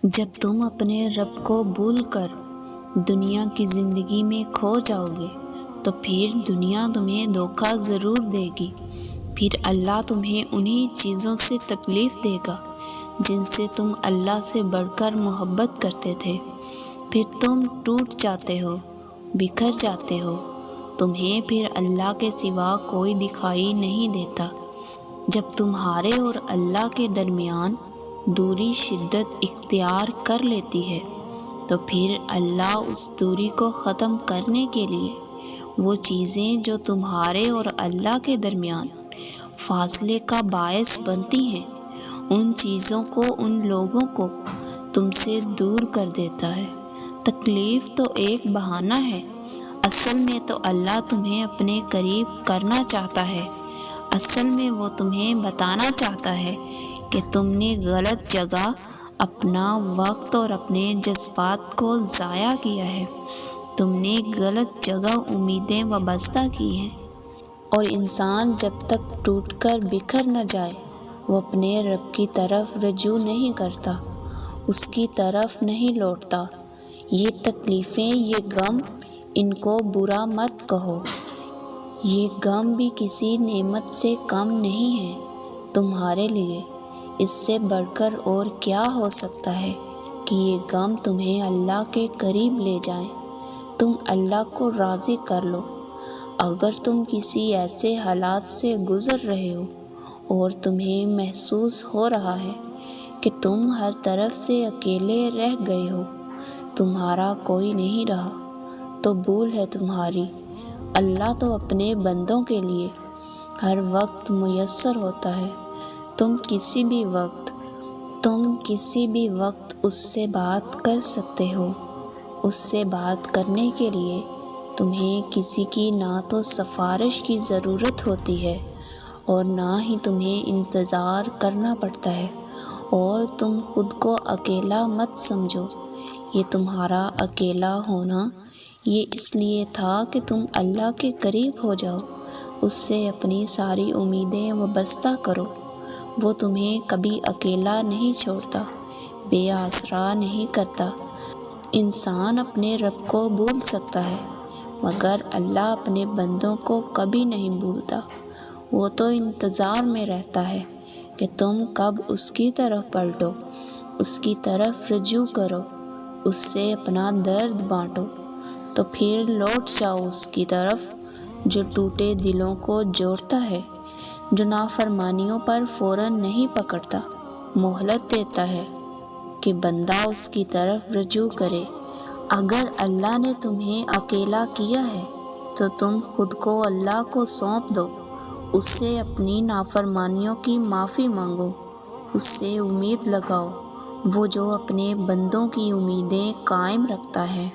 جب تم اپنے رب کو بھول کر دنیا کی زندگی میں کھو جاؤ گے تو پھر دنیا تمہیں دھوکہ ضرور دے گی۔ پھر اللہ تمہیں انہی چیزوں سے تکلیف دے گا جن سے تم اللہ سے بڑھ کر محبت کرتے تھے۔ پھر تم ٹوٹ جاتے ہو، بکھر جاتے ہو، تمہیں پھر اللہ کے سوا کوئی دکھائی نہیں دیتا۔ جب تمہارے اور اللہ کے درمیان دوری شدت اختیار کر لیتی ہے تو پھر اللہ اس دوری کو ختم کرنے کے لیے وہ چیزیں جو تمہارے اور اللہ کے درمیان فاصلے کا باعث بنتی ہیں، ان چیزوں کو، ان لوگوں کو تم سے دور کر دیتا ہے۔ تکلیف تو ایک بہانہ ہے، اصل میں تو اللہ تمہیں اپنے قریب کرنا چاہتا ہے۔ اصل میں وہ تمہیں بتانا چاہتا ہے کہ تم نے غلط جگہ اپنا وقت اور اپنے جذبات کو ضائع کیا ہے، تم نے غلط جگہ امیدیں وابستہ کی ہیں۔ اور انسان جب تک ٹوٹ کر بکھر نہ جائے وہ اپنے رب کی طرف رجوع نہیں کرتا، اس کی طرف نہیں لوٹتا۔ یہ تکلیفیں، یہ غم، ان کو برا مت کہو، یہ غم بھی کسی نعمت سے کم نہیں ہے تمہارے لیے۔ اس سے بڑھ کر اور کیا ہو سکتا ہے کہ یہ غم تمہیں اللہ کے قریب لے جائیں، تم اللہ کو راضی کر لو۔ اگر تم کسی ایسے حالات سے گزر رہے ہو اور تمہیں محسوس ہو رہا ہے کہ تم ہر طرف سے اکیلے رہ گئے ہو، تمہارا کوئی نہیں رہا، تو بھول ہے تمہاری۔ اللہ تو اپنے بندوں کے لیے ہر وقت میسر ہوتا ہے۔ تم کسی بھی وقت اس سے بات کر سکتے ہو۔ اس سے بات کرنے کے لیے تمہیں کسی کی نہ تو سفارش کی ضرورت ہوتی ہے اور نہ ہی تمہیں انتظار کرنا پڑتا ہے۔ اور تم خود کو اکیلا مت سمجھو، یہ تمہارا اکیلا ہونا یہ اس لیے تھا کہ تم اللہ کے قریب ہو جاؤ، اس سے اپنی ساری امیدیں وابستہ کرو۔ وہ تمہیں کبھی اکیلا نہیں چھوڑتا، بے آسرا نہیں کرتا۔ انسان اپنے رب کو بھول سکتا ہے مگر اللہ اپنے بندوں کو کبھی نہیں بھولتا۔ وہ تو انتظار میں رہتا ہے کہ تم کب اس کی طرف پلٹو، اس کی طرف رجوع کرو، اس سے اپنا درد بانٹو، تو پھر لوٹ جاؤ اس کی طرف جو ٹوٹے دلوں کو جوڑتا ہے، جو نافرمانیوں پر فوراً نہیں پکڑتا، مہلت دیتا ہے کہ بندہ اس کی طرف رجوع کرے۔ اگر اللہ نے تمہیں اکیلا کیا ہے تو تم خود کو اللہ کو سونپ دو، اس سے اپنی نافرمانیوں کی معافی مانگو، اس سے امید لگاؤ، وہ جو اپنے بندوں کی امیدیں قائم رکھتا ہے۔